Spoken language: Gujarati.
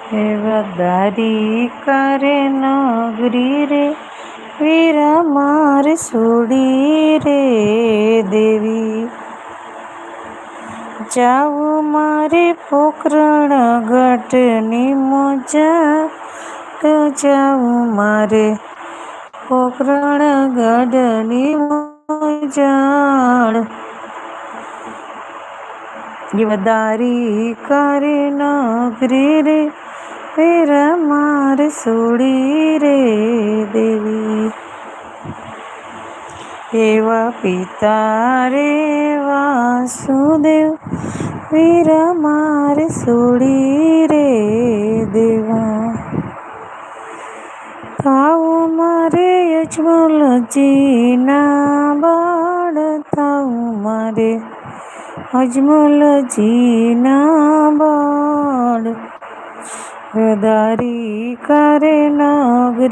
દારી કરે નગરી રે વીરા મારે છોડી રે દેવી. જાવું મારે પોખરણ ઘાટની મોજા, તો જાવું મારે પોખરણ ઘાટની મોજાડ. દારી કરે નગરી રે વીરા મારે છોડી રે દેવી. એવા પિતા રે વાસુદેવ વીરા મારે છોડી રે દેવા. થાવું મારે અજમલજીના બાળ, થાવું મારે અજમલજીના બાળ. દારી કરે નગરી